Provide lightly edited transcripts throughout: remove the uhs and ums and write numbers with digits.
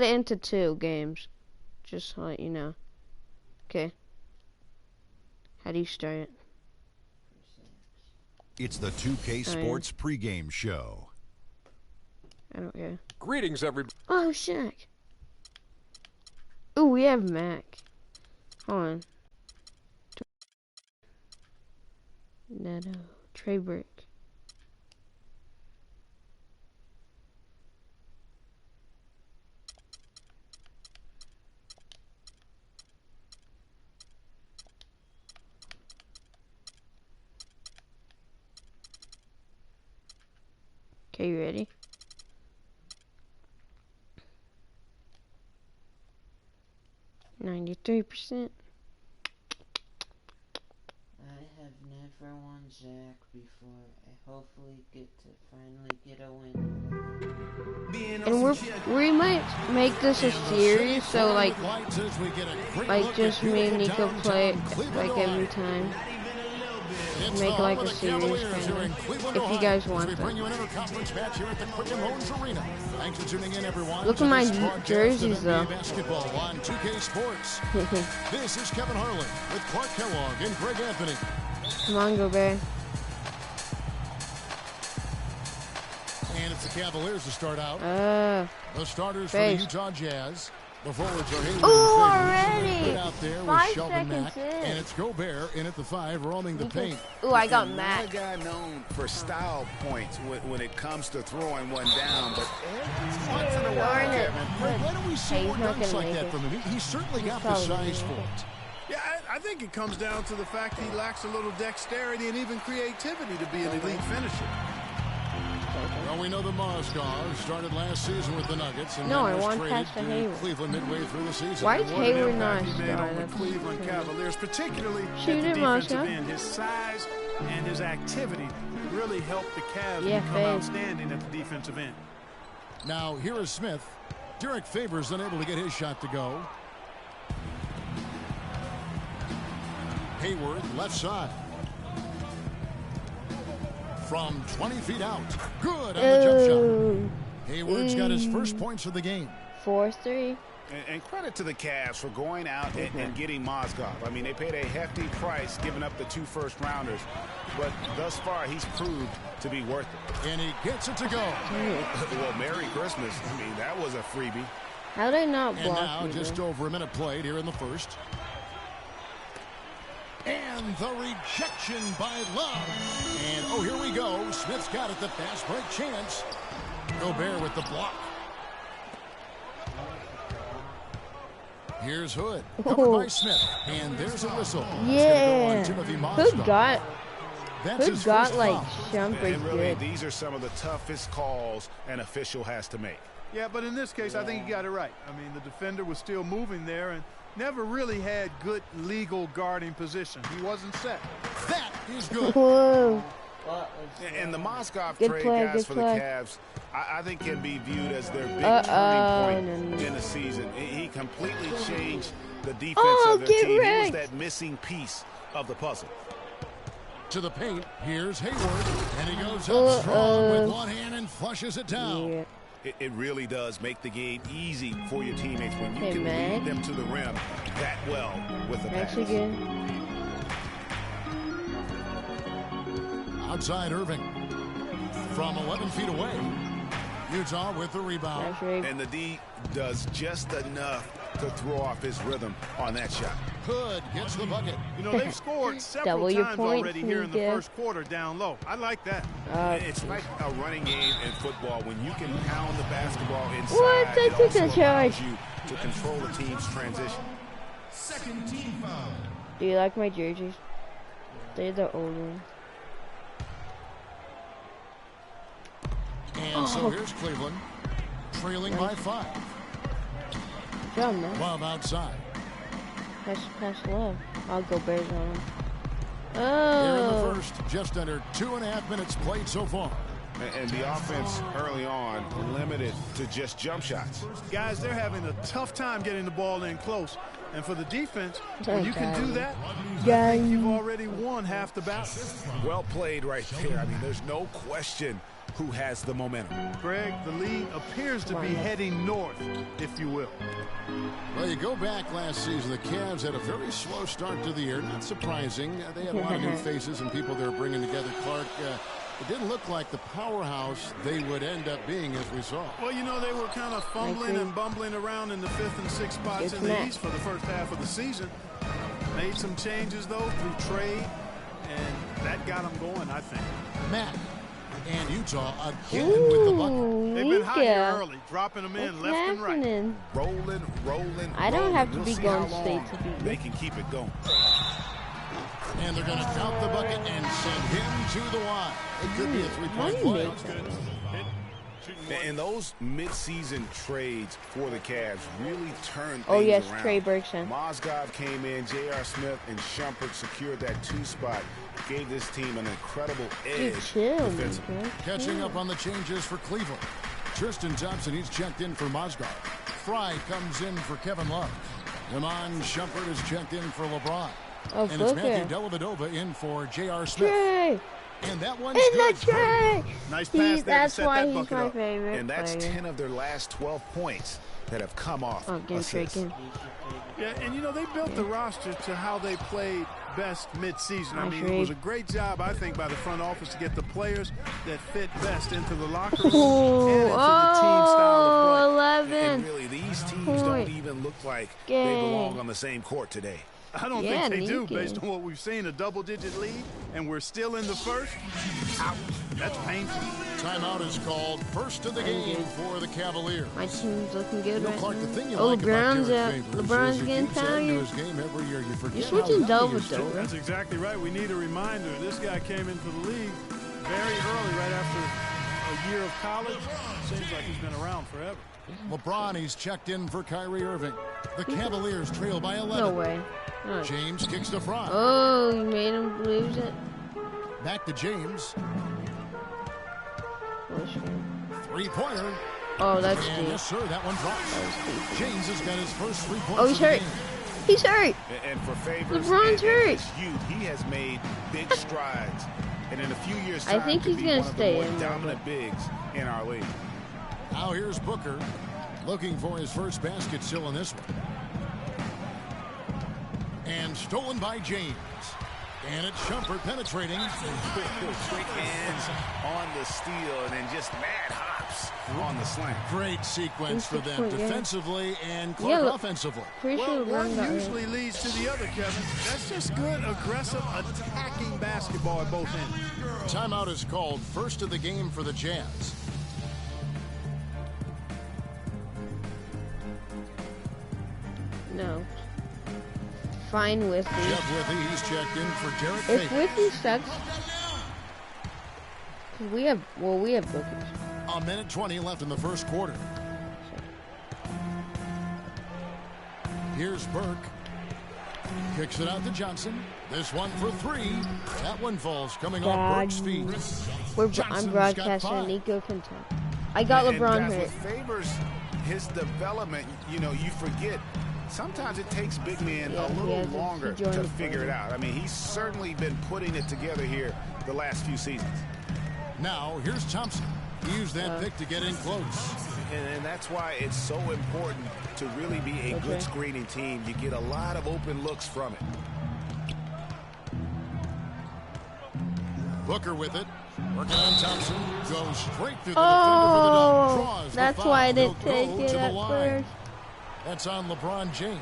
it into 2 games. Just to let you know. Okay. How do you start it? It's the 2K Sports pregame show. I don't care. Greetings, everybody. Oh, Shaq. Ooh, we have Mac. Hold on. Neto. Trey Brick. Okay, you ready? %. I have never won Jack before. I hopefully get to finally get a win. And we might make this a series, so like just me and Nico play like every time. Make like a series kind of, if you guys want that. Look at my jerseys though. This is Kevin Harlan with Clark Kellogg and Greg Anthony. Come on, go Bear. And it's the Cavaliers to start out. The starters for the Utah Jazz. The forwards are Hayward. Oh, already! Out there 5 Sheldon seconds Mack, in. and it's Gobert in at the 5, roaming the paint. Ooh, I got Mac. A guy known for style points when it comes to throwing one down, but once in a while, Kevin. Why don't we see more dunks like that from him? He's certainly got the size for it. Yeah, I think it comes down to the fact he lacks a little dexterity and even creativity to be an elite finisher. Well, we know the Mozgov started last season with the Nuggets and no, I was want traded past the to Hayward. Cleveland midway through the season. Why is Hayward not He made on the started? Cleveland Cavaliers, particularly Shoot at the it, defensive Mozgov. end. His size and his activity really helped the Cavs become outstanding at the defensive end. Now, here is Smith. Derek Favors unable to get his shot to go. Hayward, left side. From 20 feet out. Good on the jump shot. Hayward's got his first points of the game. 4-3. And credit to the Cavs for going out and getting Mozgov. I mean, they paid a hefty price giving up the 2 first-rounders. But thus far, he's proved to be worth it. And he gets it to go. Well, Merry Christmas. I mean, that was a freebie. How did I not And block now you, just over a minute played here in the first. And the rejection by Love. And, oh, here we go. Smith's got it, the fast break chance. Gobert with the block. Here's Hood. Covered by Smith. And there's a whistle. Yeah. Hood got like jump break And really, good. these are some of the toughest calls an official has to make. Yeah, but in this case, I think he got it right. I mean, the defender was still moving there and never really had good legal guarding position. He wasn't set. That is good. Whoa. And the Mozgov Good trade, play, guys, good for play. the Cavs, I think can be viewed as their big turning point in the season. He completely changed the defense of their team. He was that missing piece of the puzzle. To the paint, here's Hayward, and he goes up strong with one hand and flushes it down. Yeah. It really does make the game easy for your teammates when you can lead them to the rim that well with the pass. Outside Irving from 11 feet away. Utah with the rebound. And the D does just enough to throw off his rhythm on that shot. Hood gets the bucket. You know, they've scored several times already here in the first quarter down low. I like that. It's like a running game in football when you can pound the basketball inside. What? They took the charge. You to control the team's transition. Second team foul. Do you like my jerseys? They're the old ones. And so here's Cleveland, trailing by 5. Love outside. Pass Love. I'll go Bears on him. Here in the first, just under 2.5 minutes played so far. And the offense early on limited to just jump shots. Guys, they're having a tough time getting the ball in close. And for the defense, when you can do that, I think you've already won half the battle. Well played right there. I mean, there's no question who has the momentum. Greg, the lead appears to be heading north, if you will. Well, you go back last season, the Cavs had a very slow start to the year. Not surprising. They had a lot of new faces and people they were bringing together. Clark, it didn't look like the powerhouse they would end up being, as we saw. Well, you know, they were kind of fumbling and bumbling around in the 5th and 6th spots in the East for the first half of the season. Made some changes, though, through trade, and that got them going, I think. Matt and Utah again with the bucket. They've been hot here early, dropping them in left and right. Rolling. I don't have to be Golden State to beat they can keep it going. And they're going to count the bucket and send him to the line. It could be a three-point play. And those mid-season trades for the Cavs really turned things Oh, yes, around. Trey Burkson. Mozgov came in, J.R. Smith and Shumpert secured that 2 spot. Gave this team an incredible edge defensively. Catching up on the changes for Cleveland. Tristan Thompson, he's checked in for Mozgov. Fry comes in for Kevin Love. Iman Shumpert is checked in for LeBron. Oh, and it's Matthew Dellavedova in for J.R. Smith. Trey. And that one's good. Nice pass there. That's why he's my favorite. And that's 10 of their last 12 points that have come off assists. Yeah, and you know, they built the roster to how they played best mid-season. I mean, it was a great job, I think, by the front office to get the players that fit best into the locker room and into the team style of play. 11. And really, these teams don't even look like they belong on the same court today. I don't think they do, based on what we've seen, a double-digit lead, and we're still in the first. Ouch. That's painful. Timeout is called. First of the game for the Cavaliers. My team's looking good right Clark, now. the thing you Oh, like LeBron's about out. LeBron's getting tired. His game every year. You forget You're switching Dellavedova. That's exactly right. We need a reminder. This guy came into the league very early, right after a year of college. Seems like he's been around forever. LeBron, he's checked in for Kyrie Irving. The Cavaliers trail by 11. No way. No. James kicks to front. Oh, you made him lose it. Back to James. Three-pointer. Oh, that's and deep. yes, sir, that one drops. James has got his first 3 points. Oh, he's hurt. He's hurt. And for Favors, LeBron's hurt. His youth, he has made big strides. And in a few years' time, I think he's going to stay one of the in more dominant bigs in our league. Now here's Booker, looking for his first basket still in this one. And stolen by James. And it's Shumpert penetrating. Quick hands on the steal and then just mad hops on the slam. Great sequence for them defensively and Clark offensively. Well, one usually leads to the other, Kevin. That's just good, aggressive, attacking basketball at both ends. Timeout is called. First of the game for the Jazz. No. Fine with me. Jeff Withy, he's checked in for Derek If Favors. Withy sucks, we have Booker. A minute 20 left in the first quarter. Here's Burke. Kicks it out to Johnson. This one for 3. That one falls coming off Burke's feet. I'm broadcasting. Nico can tell. I got LeBron and hurt. With Favors, his development, you know, you forget. Sometimes it takes big men a little longer to figure it out. I mean, he's certainly been putting it together here the last few seasons. Now, here's Thompson. He used that pick to get in close. And that's why it's so important to really be a good screening team. You get a lot of open looks from it. Booker with it. Working on Thompson. Goes straight through the defender for the dunk. Draws that's the foul. why I didn't take He'll go it to the at line. first. That's on LeBron James.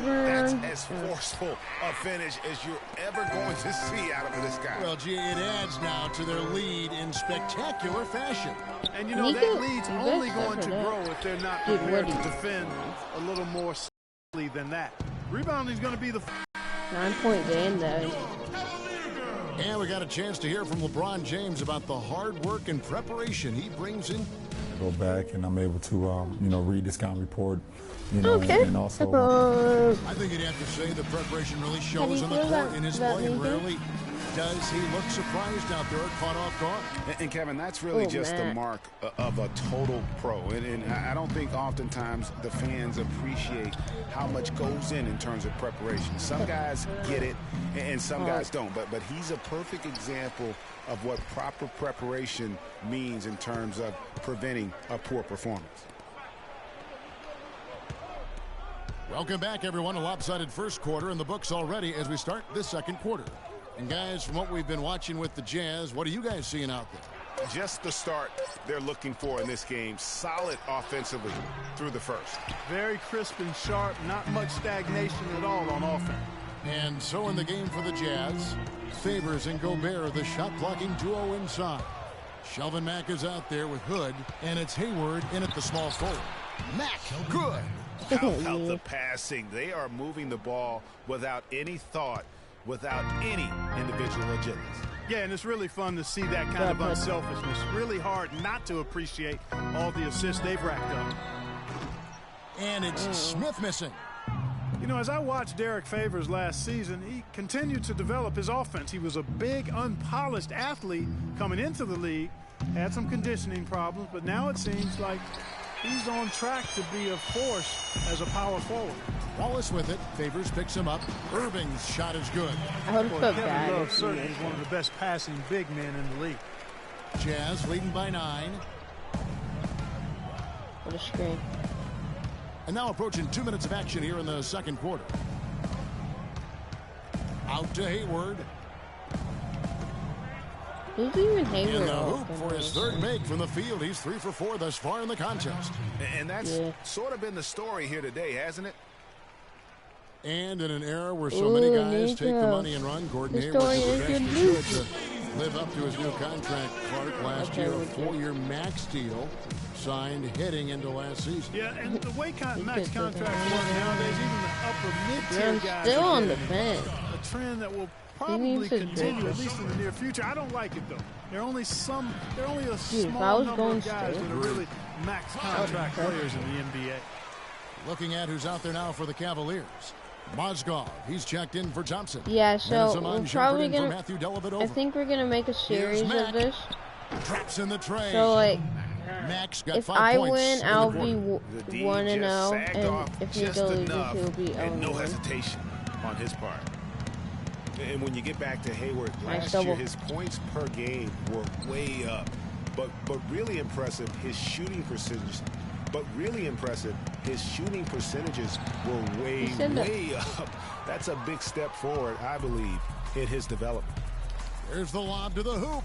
That's as forceful a finish as you're ever going to see out of this guy. Well, gee, it adds now to their lead in spectacular fashion. And, you know, that lead's only going to grow if they're not prepared to defend a little more solidly than that. Rebounding is going to be the 9-point game, though. And we got a chance to hear from LeBron James about the hard work and preparation he brings in. I go back and I'm able to, you know, read the scouting report, you know, and also. I think you'd have to say the preparation really shows on the court in his play. Rarely Does he look surprised out there, caught off guard? And Kevin, that's really just the mark of a total pro. And I don't think oftentimes the fans appreciate how much goes in terms of preparation. Some guys get it, and some guys don't. But he's a perfect example of what proper preparation means in terms of preventing a poor performance. Welcome back, everyone. A lopsided first quarter in the books already as we start this second quarter. And guys, from what we've been watching with the Jazz, what are you guys seeing out there? Just the start they're looking for in this game. Solid offensively through the first. Very crisp and sharp. Not much stagnation at all on offense. And so in the game for the Jazz, Favors and Gobert, the shot-blocking duo inside. Shelvin Mack is out there with Hood, and it's Hayward in at the small forward. Mack, good. How about the passing? They are moving the ball without any thought, without any individual agility. Yeah, and it's really fun to see that kind of unselfishness. Really hard not to appreciate all the assists they've racked up. And it's Smith missing. You know, as I watched Derek Favors last season, he continued to develop his offense. He was a big, unpolished athlete coming into the league, had some conditioning problems, but now it seems like he's on track to be a force as a power forward. Wallace with it. Favors picks him up. Irving's shot is good. I would put Kevin that. Love certainly is one of the best passing big men in the league. Jazz leading by 9. What a screen. And now approaching 2 minutes of action here in the second quarter. Out to Hayward. Who's even Hayward? In the hoop for his third make from the field. He's 3 for 4 thus far in the contest. And that's sort of been the story here today, hasn't it? And in an era where so many guys take the money and run, Gordon Hayward did the best he could to live up to his new contract. Clark last year, a 4-year max deal signed heading into last season. Yeah, and the way max contracts work nowadays, even the upper mid-tier guys still on the bench. A trend that will probably continue at least in the near future. I don't like it though. There are only a small number of guys that are really max contract players in the NBA. Looking at who's out there now for the Cavaliers. Mozgov, he's checked in for Thompson. Yeah, so we're probably gonna. Matthew I think we're gonna make a series of this. Drops in the tray. So like, Max got if 5 I points win, I'll be 1-0, and if he loses, he'll be 0-1. And no hesitation on his part. And when you get back to Hayward, last year his points per game were way up, but really impressive his shooting percentages. But really impressive, his shooting percentages were way up. That's a big step forward, I believe, in his development. There's the lob to the hoop.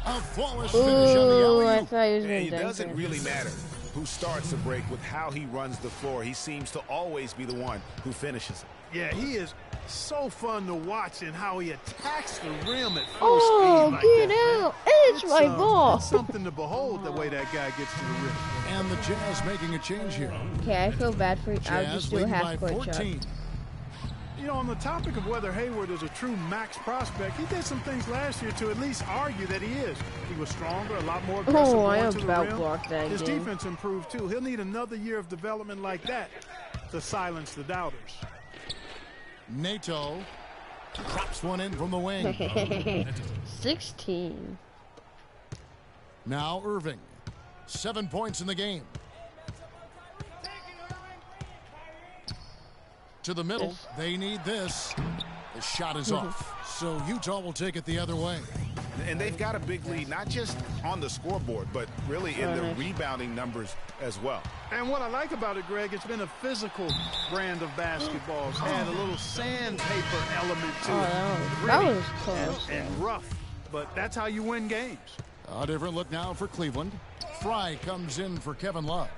A flawless finish on the alley-oop. It doesn't really matter who starts the break with how he runs the floor. He seems to always be the one who finishes it. Yeah, he is so fun to watch in how he attacks the rim at full speed like get that. out! It's my ball. It's something to behold the way that guy gets to the rim. And the Jazz making a change here. Okay, I feel bad for you. I'll just do a half-court shot. You know, on the topic of whether Hayward is a true max prospect, he did some things last year to at least argue that he is. He was stronger, a lot more aggressive going to the rim. His defense improved too. He'll need another year of development like that to silence the doubters. Nato drops one in from the wing. 16. Now Irving. 7 points in the game. To the middle. They need this. The shot is off. So Utah will take it the other way. And they've got a big lead, not just on the scoreboard, but really in the rebounding numbers as well. And what I like about it, Greg, it's been a physical brand of basketball. It's had a little sandpaper element to it. That was close. And rough. But that's how you win games. A different look now for Cleveland. Fry comes in for Kevin Love.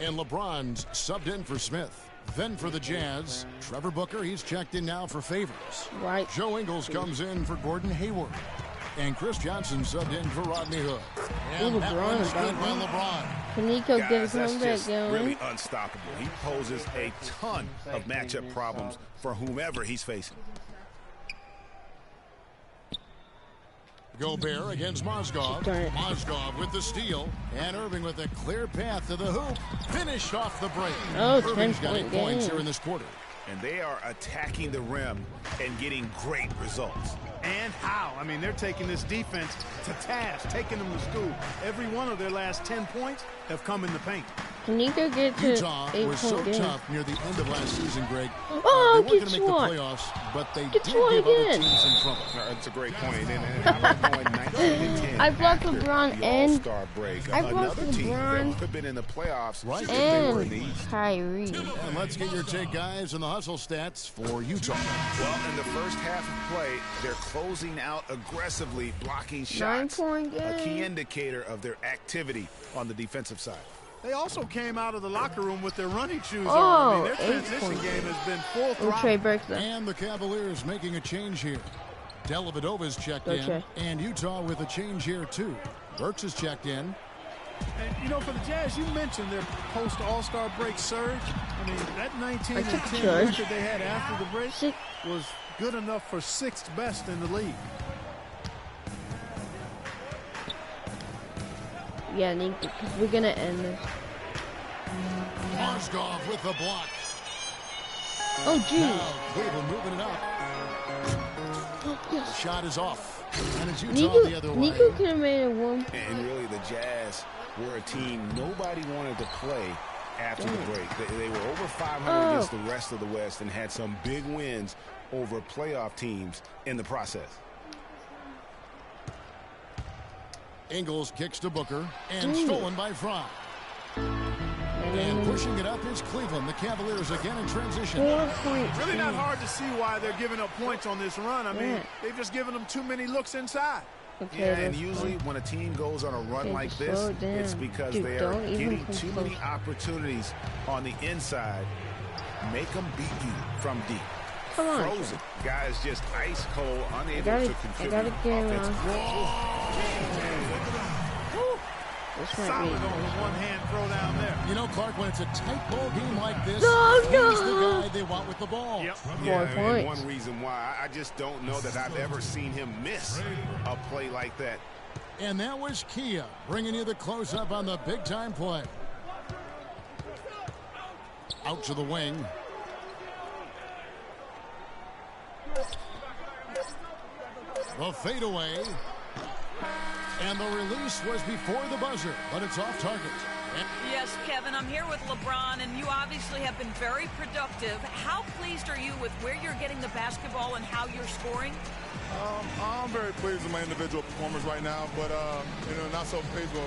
And LeBron's subbed in for Smith. Then for the Jazz, Trevor Booker, he's checked in now for Favors. Right. Joe Ingles comes in for Gordon Hayward. And Chris Johnson subbed in for Rodney Hood. And that one is good by LeBron. Can Nico get his that's comeback just going? really unstoppable. He poses a ton of matchup problems for whomever he's facing. Gobert against Mozgov. Mozgov with the steal. And Irving with a clear path to the hoop. Finished off the break. Oh, Irving's got 8 10-point points game. here in this quarter. And they are attacking the rim and getting great results. And how? I mean, they're taking this defense to task, taking them to school. Every one of their last 10 points have come in the paint. Nico get to Utah 8 was so game. tough near the end of last season, Greg. Oh, they weren't get going to make swat. the playoffs, but they Get did swat give other again. teams some trouble. That's a great point. And how about going 19-10 I blocked after LeBron the and All-Star break? I blocked Another team that LeBron would have been in the playoffs Right. if they were in the and East. Kyrie. And let's get your take, guys, on the hustle stats for Utah. Well, in the first half of play, they're closing out aggressively, blocking shots. 9-point A key game. indicator of their activity on the defensive side. They also came out of the locker room with their running shoes Oh, on. I mean, their 8 transition points. game has been full Oh, throttle. Trey breaks them. And the Cavaliers making a change here. Dellavedova's checked in, Okay. and Utah with a change here, too. Burks is checked in. And, you know, for the Jazz, you mentioned their post-All-Star break surge. I mean, that 19-10 surge. record they had after the break Six. was good enough for 6th best in the league. Yeah, Nico, because we're gonna end this. Mozgov with the block. Oh, geez. Now Cleveland moving it up. The shot is off. And it's Utah the other way. Nico could have made it one. And really, the Jazz were a team nobody wanted to play after the break. They were over 500 against the rest of the West and had some big wins over playoff teams in the process. Ingles kicks to Booker and stolen by Fry. And pushing it up is Cleveland. The Cavaliers again in transition. 4 points. Really not hard to see why they're giving up points on this run. I mean, Yeah. they've just given them too many looks inside. Okay, Yeah, and that's usually fine. when a team goes on a run Okay, like just this, slow it down. it's because Dude, they are don't even getting come too close. many opportunities on the inside. Make them beat you from deep. Come on. Frozen. Guys just ice cold, unable gotta- to I contribute gotta get offensively. This might Solid be. on the one-hand throw down there. You know, Clark, when it's a tight ball game like this, No, he's no. the guy they want with the ball. Yep. Yeah, and points. one reason why I just don't know that I've ever seen him miss a play like that. And that was Kia bringing you the close-up on the big-time play. Out to the wing. The fadeaway. And the release was before the buzzer, but it's off target. Yes, Kevin, I'm here with LeBron, and you obviously have been very productive. How pleased are you with where you're getting the basketball and how you're scoring? I'm very pleased with my individual performance right now, but not so pleased with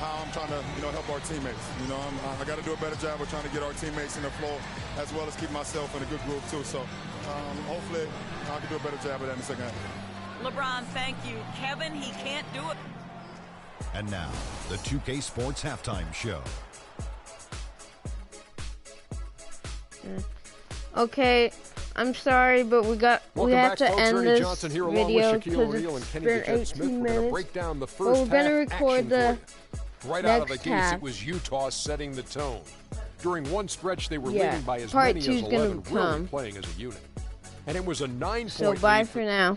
how I'm trying to help our teammates. I got to do a better job of trying to get our teammates in the flow, as well as keep myself in a good groove too. So hopefully I can do a better job of that in the second half. LeBron, thank you. Kevin, he can't do it. And now, the 2K Sports Halftime Show. Okay, I'm sorry, but we have back, to folks. end Ernie this Johnson here along video with Shaquille because O'Neal and it's Kenny been the Jet 18 Smith. We're going to minutes. break down the But first we're gonna half record action the for you. Right out of the next gates, half. it was Utah setting the tone. During one stretch, they were Yeah, leading by as part many as 2's gonna 11, really come. playing as a unit. And it was a 9-point So bye lead for now.